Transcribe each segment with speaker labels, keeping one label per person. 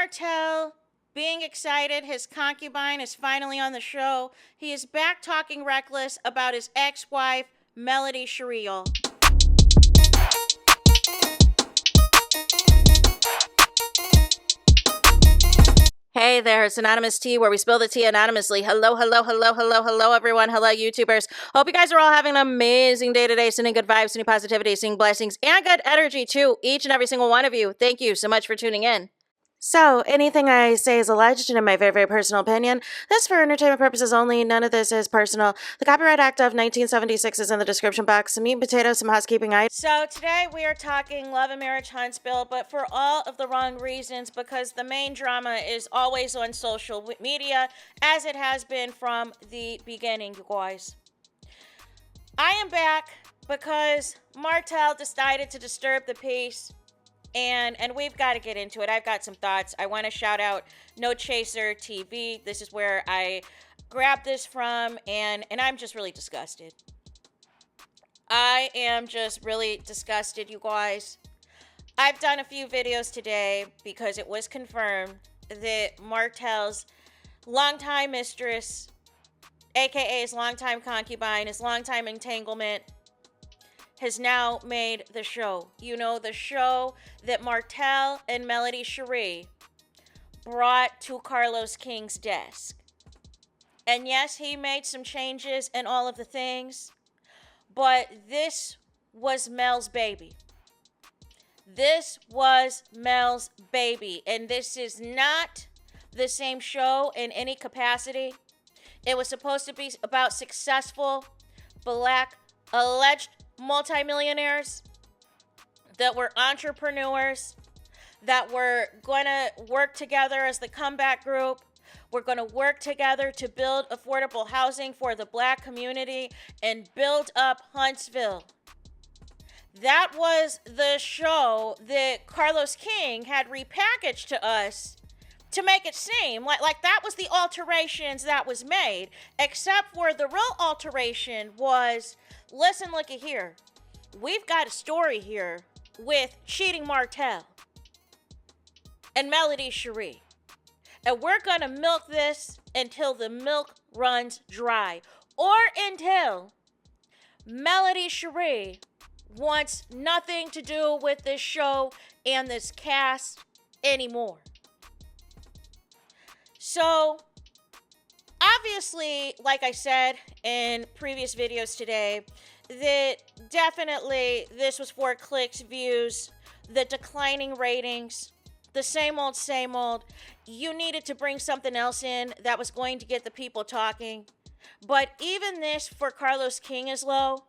Speaker 1: Martell being excited, his concubine is finally on the show. He is back talking reckless about his ex-wife, Melody SHARI. Hey there, it's Anonymous Tea, where we spill the tea anonymously. Hello, everyone. Hello, YouTubers. Hope you guys are all having an amazing day today, sending good vibes, sending positivity, sending blessings, and good energy to each and every single one of you. Thank you so much for tuning in. So, anything I say is alleged and in my very, very personal opinion. This for entertainment purposes only. None of this is personal. The Copyright Act of 1976 is in the description box. Some meat and potatoes, some housekeeping items. So, today we are talking love and marriage Huntsville, but for all of the wrong reasons, because the main drama is always on social media, as it has been from the beginning, you guys. I am back because Martell decided to disturb the peace. And we've got to get into it. I've got some thoughts. I want to shout out No Chaser TV. This is where I grabbed this from, and I'm just really disgusted. I am just really disgusted, you guys. I've done a few videos today because it was confirmed that Martell's longtime mistress, aka his longtime concubine, his longtime entanglement, has now made the show. You know, the show that Martell and Melody SHARI brought to Carlos King's desk. And yes, he made some changes and all of the things, but this was Mel's baby. This was Mel's baby, and this is not the same show in any capacity. It was supposed to be about successful black alleged multimillionaires that were entrepreneurs, that were going to work together as the comeback group. We're going to work together to build affordable housing for the black community and build up Huntsville. That was the show that Carlos King had repackaged to us to make it seem like that was the alterations that was made, except for the real alteration was, listen, looky here. We've got a story here with cheating Martell and Melody SHARI. And we're going to milk this until the milk runs dry. Or until Melody SHARI wants nothing to do with this show and this cast anymore. So, obviously, like I said in previous videos today, that definitely this was for clicks, views, the declining ratings, the same old, same old. You needed to bring something else in that was going to get the people talking. But even this for Carlos King is low.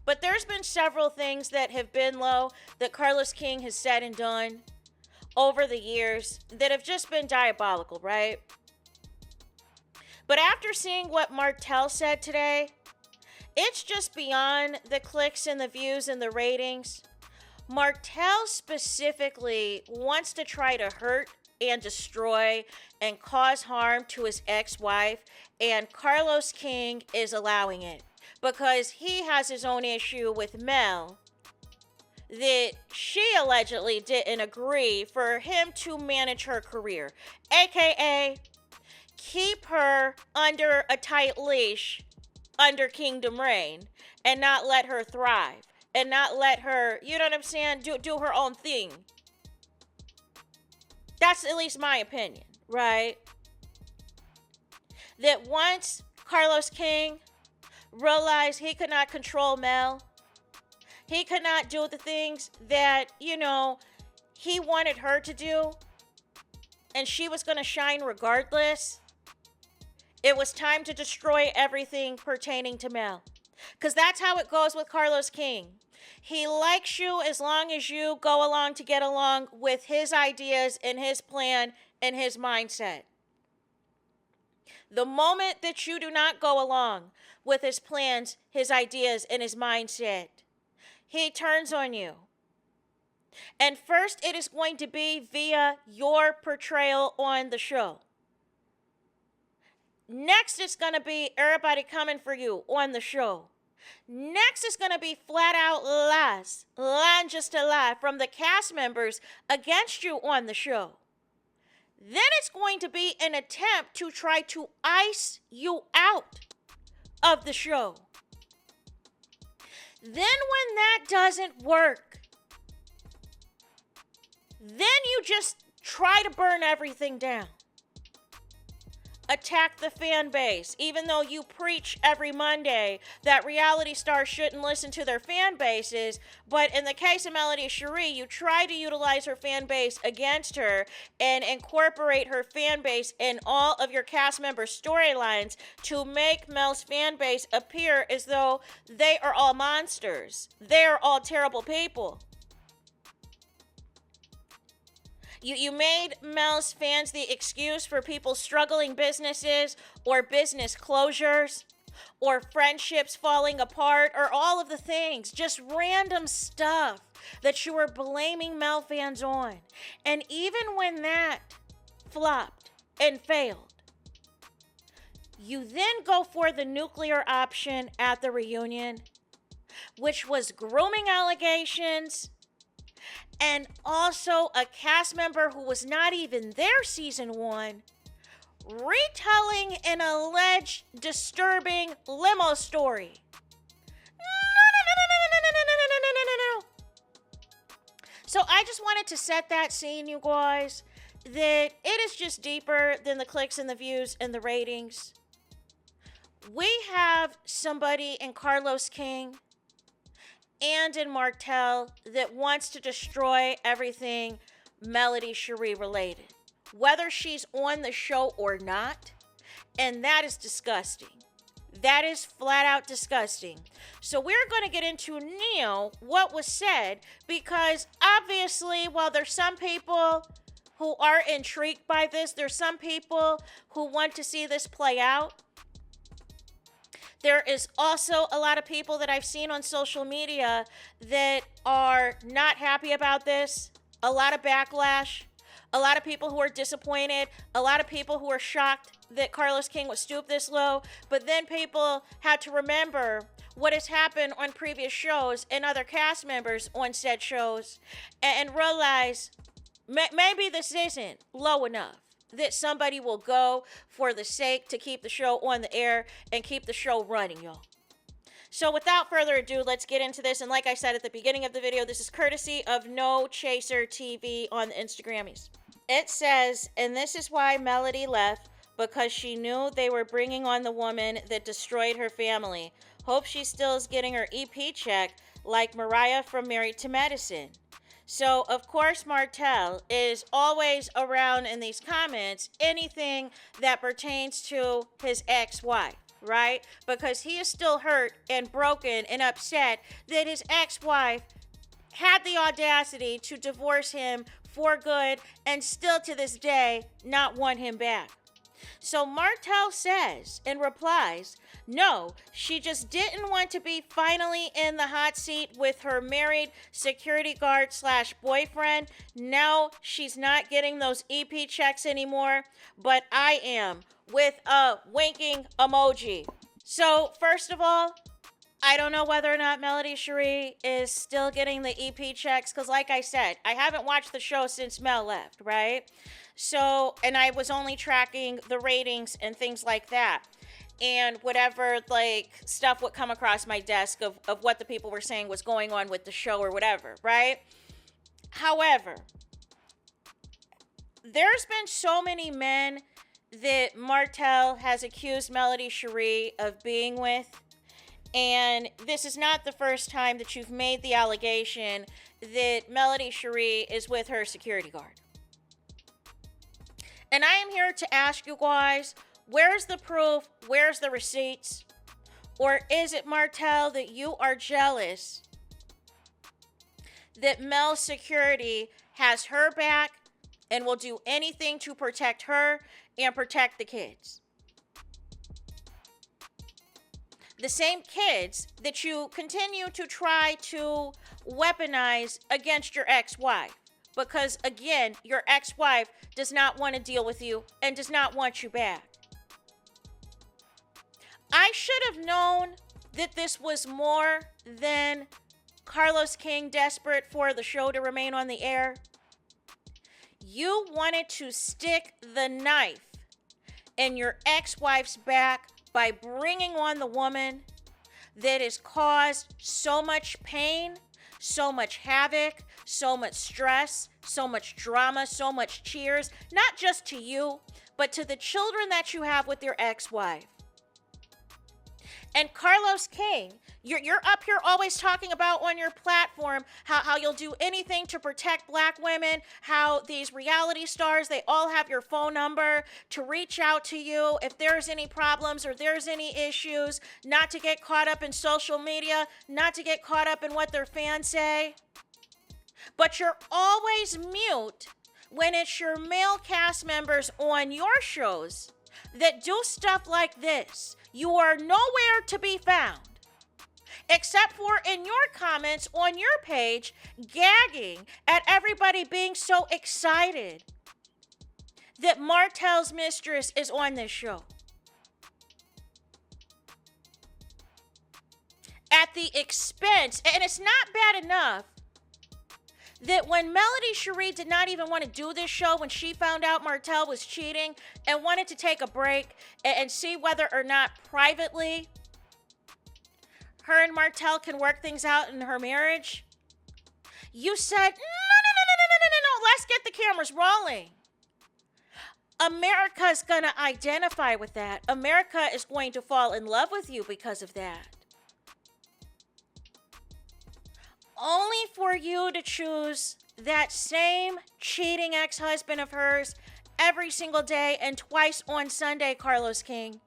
Speaker 1: But there's been several things that have been low that Carlos King has said and done over the years that have just been diabolical, right? But after seeing what Martell said today, it's just beyond the clicks and the views and the ratings. Martell specifically wants to try to hurt and destroy and cause harm to his ex-wife, and Carlos King is allowing it because he has his own issue with Mel that she allegedly didn't agree for him to manage her career, aka keep her under a tight leash under Kingdom Reign and not let her thrive and not let her, you know what I'm saying, do her own thing. That's at least my opinion, right? That once Carlos King realized he could not control Mel, he could not do the things that, you know, he wanted her to do, and she was going to shine regardless. It was time to destroy everything pertaining to Mel. Because that's how it goes with Carlos King. He likes you as long as you go along to get along with his ideas and his plan and his mindset. The moment that you do not go along with his plans, his ideas, and his mindset, he turns on you. And first, it is going to be via your portrayal on the show. Next, it's going to be everybody coming for you on the show. Next is going to be flat out lies, lying just a lie from the cast members against you on the show. then it's going to be an attempt to try to ice you out of the show. Then when that doesn't work, then you just try to burn everything down. Attack the fan base, even though you preach every Monday that reality stars shouldn't listen to their fan bases. But in the case of Melody Cherie, you try to utilize her fan base against her and incorporate her fan base in all of your cast member storylines to make Mel's fan base appear as though they are all monsters. They are all terrible people. You made Mel's fans the excuse for people's struggling businesses or business closures or friendships falling apart or all of the things, just random stuff that you were blaming Mel fans on. And even when that flopped and failed, you then go for the nuclear option at the reunion, which was grooming allegations, and also a cast member who was not even there season 1, retelling an alleged disturbing limo story. No. So I just wanted to set that scene, you guys, that it is just deeper than the clicks and the views and the ratings. We have somebody in Carlos King and in Martell that wants to destroy everything Melody Cherie related, whether she's on the show or not, and that is disgusting. That is flat out disgusting. So we're going to get into now what was said, because obviously while there's some people who are intrigued by this, there's some people who want to see this play out. There is also a lot of people that I've seen on social media that are not happy about this. A lot of backlash. A lot of people who are disappointed. A lot of people who are shocked that Carlos King would stoop this low. But then people had to remember what has happened on previous shows and other cast members on said shows and realize maybe this isn't low enough, that somebody will go for the sake to keep the show on the air and keep the show running, y'all. So without further ado, let's get into this. And like I said at the beginning of the video, this is courtesy of No Chaser TV on the Instagrammies. It says, and this is why Melody left, because she knew they were bringing on the woman that destroyed her family. Hope she still is getting her EP check like Mariah from Married to Medicine. So, of course, Martell is always around in these comments anything that pertains to his ex-wife, right? Because he is still hurt and broken and upset that his ex-wife had the audacity to divorce him for good and still to this day not want him back. So Martell says and replies, no, she just didn't want to be finally in the hot seat with her married security guard / boyfriend. Now she's not getting those EP checks anymore, but I am, with a winking emoji. So first of all, I don't know whether or not Melody Cherie is still getting the EP checks, because like I said, I haven't watched the show since Mel left, right? So, and I was only tracking the ratings and things like that. And whatever, like, stuff would come across my desk of what the people were saying was going on with the show or whatever, right? However, there's been so many men that Martell has accused Melody Cherie of being with. And this is not the first time that you've made the allegation that Melody Cherie is with her security guard. And I am here to ask you guys, where's the proof? Where's the receipts? Or is it, Martell, that you are jealous that Mel's security has her back and will do anything to protect her and protect the kids? The same kids that you continue to try to weaponize against your ex-wife. Because, again, your ex-wife does not want to deal with you and does not want you back. I should have known that this was more than Carlos King desperate for the show to remain on the air. You wanted to stick the knife in your ex-wife's back by bringing on the woman that has caused so much pain, so much havoc, so much stress, so much drama, so much tears, not just to you, but to the children that you have with your ex-wife. And Carlos King, you're up here always talking about on your platform how you'll do anything to protect black women, how these reality stars, they all have your phone number to reach out to you if there's any problems or there's any issues, not to get caught up in social media, not to get caught up in what their fans say. But you're always mute when it's your male cast members on your shows that do stuff like this. You are nowhere to be found, except for in your comments on your page, gagging at everybody being so excited that Martell's mistress is on this show. At the expense, and it's not bad enough, that when Melody Cherie did not even want to do this show when she found out Martell was cheating and wanted to take a break and see whether or not privately her and Martell can work things out in her marriage, you said, no, let's get the cameras rolling. America's going to identify with that. America is going to fall in love with you because of that. Only for you to choose that same cheating ex-husband of hers every single day and twice on Sunday, Carlos King.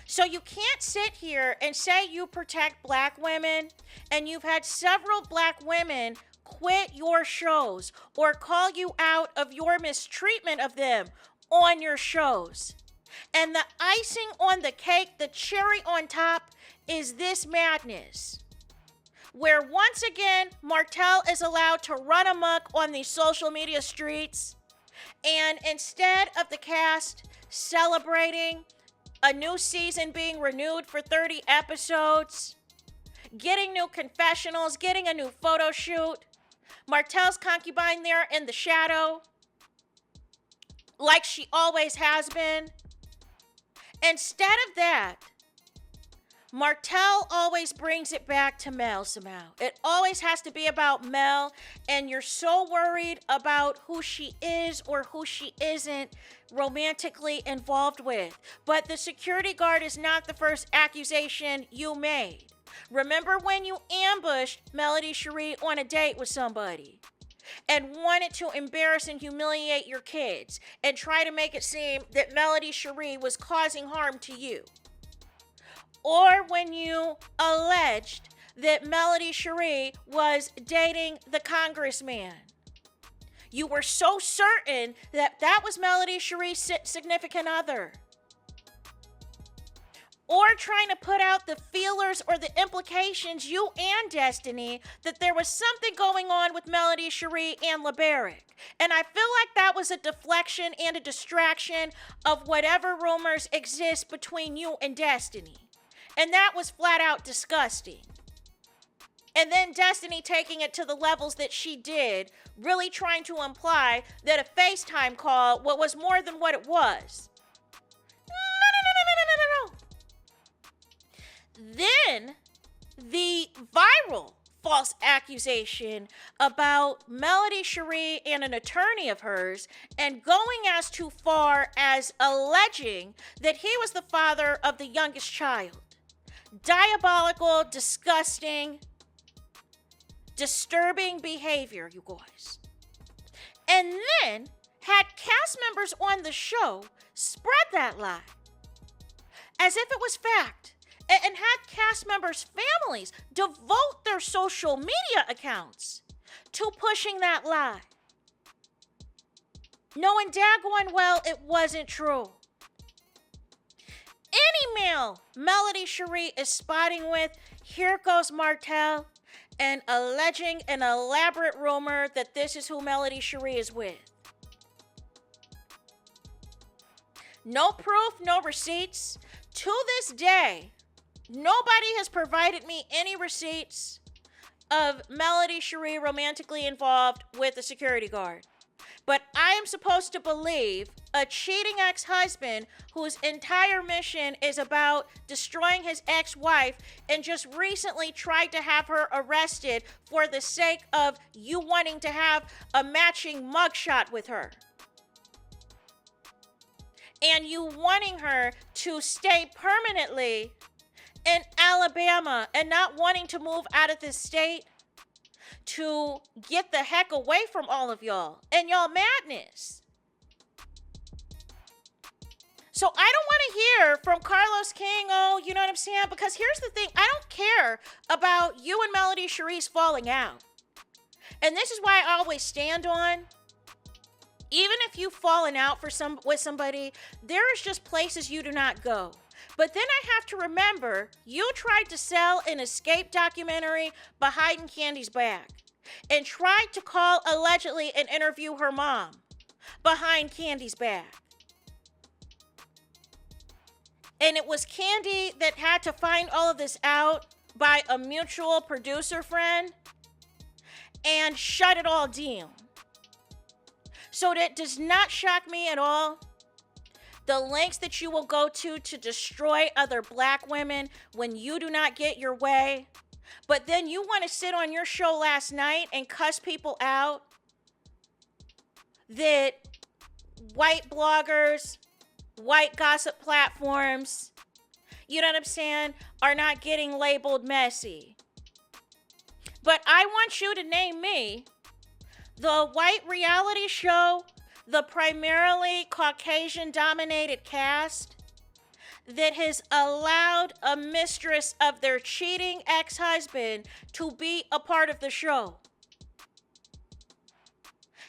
Speaker 1: So you can't sit here and say you protect black women, and you've had several black women quit your shows or call you out of your mistreatment of them on your shows. And the icing on the cake, the cherry on top, is this madness, where once again, Martell is allowed to run amok on these social media streets. And instead of the cast celebrating a new season being renewed for 30 episodes, getting new confessionals, getting a new photo shoot, Martell's concubine there in the shadow, like she always has been. Instead of that, Martell always brings it back to Mel somehow. It always has to be about Mel, and you're so worried about who she is or who she isn't romantically involved with. But the security guard is not the first accusation you made. Remember when you ambushed Melody Cherie on a date with somebody and wanted to embarrass and humiliate your kids and try to make it seem that Melody Cherie was causing harm to you? Or when you alleged that Melody Cherie was dating the congressman. You were so certain that that was Melody Cherie's significant other. Or trying to put out the feelers or the implications, you and Destiny, that there was something going on with Melody Cherie and LeBaric. And I feel like that was a deflection and a distraction of whatever rumors exist between you and Destiny. And that was flat out disgusting. And then Destiny taking it to the levels that she did, really trying to imply that a FaceTime call was more than what it was. No. Then the viral false accusation about Melody Cherie and an attorney of hers, and going as too far as alleging that he was the father of the youngest child. Diabolical, disgusting, disturbing behavior, you guys. And then had cast members on the show spread that lie as if it was fact, and had cast members' families devote their social media accounts to pushing that lie, knowing daggone well it wasn't true. Any male Melody Cherie is spotting with, here goes Martell and alleging an elaborate rumor that this is who Melody Cherie is with. No proof, no receipts. To this day, nobody has provided me any receipts of Melody Cherie romantically involved with a security guard. But I am supposed to believe a cheating ex-husband whose entire mission is about destroying his ex-wife and just recently tried to have her arrested for the sake of you wanting to have a matching mugshot with her. And you wanting her to stay permanently in Alabama and not wanting to move out of this state to get the heck away from all of y'all and y'all madness. So I don't want to hear from Carlos King, oh, you know what I'm saying? Because here's the thing, I don't care about you and Melody Charisse falling out. And this is why I always stand on, even if you've fallen out with somebody, there is just places you do not go. But then I have to remember, you tried to sell an escape documentary behind Candy's back and tried to call allegedly and interview her mom behind Candy's back. And it was Candy that had to find all of this out by a mutual producer friend and shut it all down. So that does not shock me at all. The lengths that you will go to destroy other black women when you do not get your way. But then you want to sit on your show last night and cuss people out that white bloggers, white gossip platforms, you know what I'm saying, are not getting labeled messy. But I want you to name me the white reality show, the primarily Caucasian-dominated cast that has allowed a mistress of their cheating ex-husband to be a part of the show.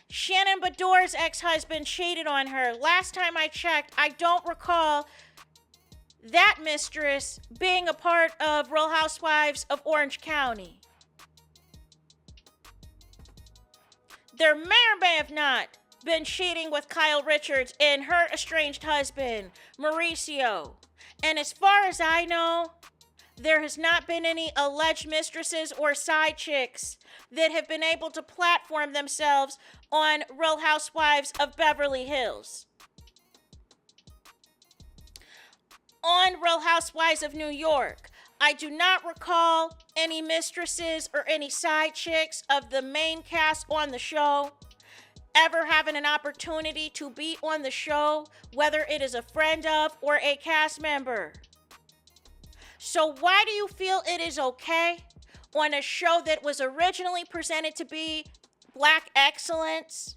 Speaker 1: Shannon Bedore's ex-husband cheated on her. Last time I checked, I don't recall that mistress being a part of Real Housewives of Orange County. There may or may have not been cheating with Kyle Richards and her estranged husband, Mauricio. And as far as I know, there has not been any alleged mistresses or side chicks that have been able to platform themselves on Real Housewives of Beverly Hills. On Real Housewives of New York, I do not recall any mistresses or any side chicks of the main cast on the show ever having an opportunity to be on the show, whether it is a friend of or a cast member. So why do you feel it is okay on a show that was originally presented to be Black excellence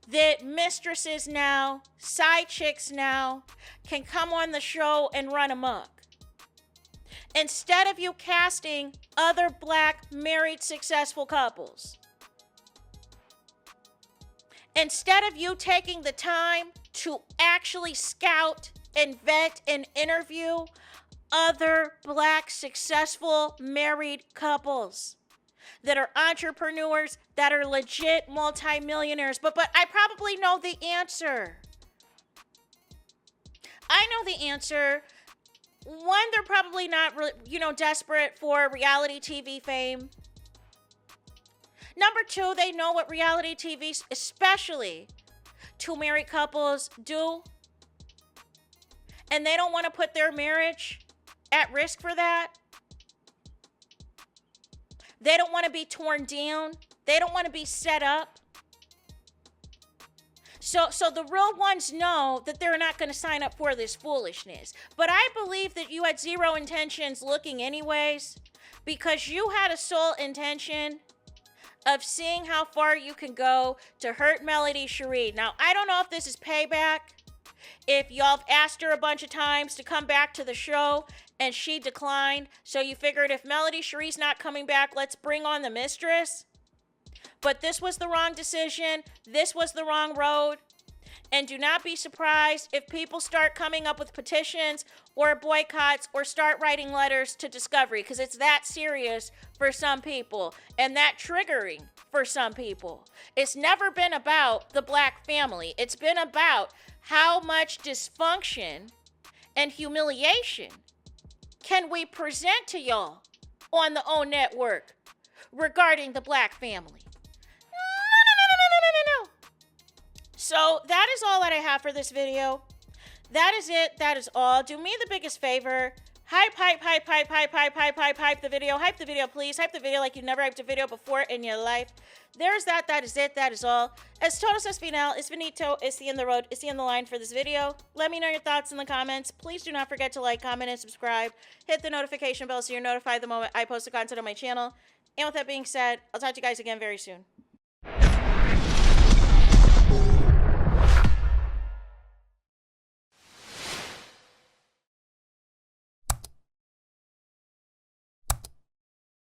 Speaker 1: that mistresses now, side chicks now, can come on the show and run amok? Instead of you casting other Black married successful couples, instead of you taking the time to actually scout and vet and interview other Black successful married couples that are entrepreneurs, that are legit multimillionaires. But I probably know the answer. I know the answer. One, they're probably not, desperate for reality TV fame. Number two, they know what reality TV, especially two married couples, do. And they don't want to put their marriage at risk for that. They don't want to be torn down. They don't want to be set up. So the real ones know that they're not going to sign up for this foolishness. But I believe that you had zero intentions looking anyways, because you had a sole intention of seeing how far you can go to hurt Melody Charisse. Now, I don't know if this is payback, if y'all have asked her a bunch of times to come back to the show and she declined, so you figured if Melody Charisse not coming back, let's bring on the mistress. But this was the wrong decision. This was the wrong road. And do not be surprised if people start coming up with petitions or boycotts or start writing letters to Discovery, because it's that serious for some people and that triggering for some people. It's never been about the Black family. It's been about how much dysfunction and humiliation can we present to y'all on the OWN network regarding the Black family. no. So that is all that I have for this video. That is it. That is all. Do me the biggest favor. Hype the video. Hype the video, please. Hype the video like you've never hyped a video before in your life. There's that. That is it. That is all. Es todos es final. Es finito. It's the end of the road. It's the end of the line for this video. Let me know your thoughts in the comments. Please do not forget to like, comment, and subscribe. Hit the notification bell so you're notified the moment I post the content on my channel. And with that being said, I'll talk to you guys again very soon.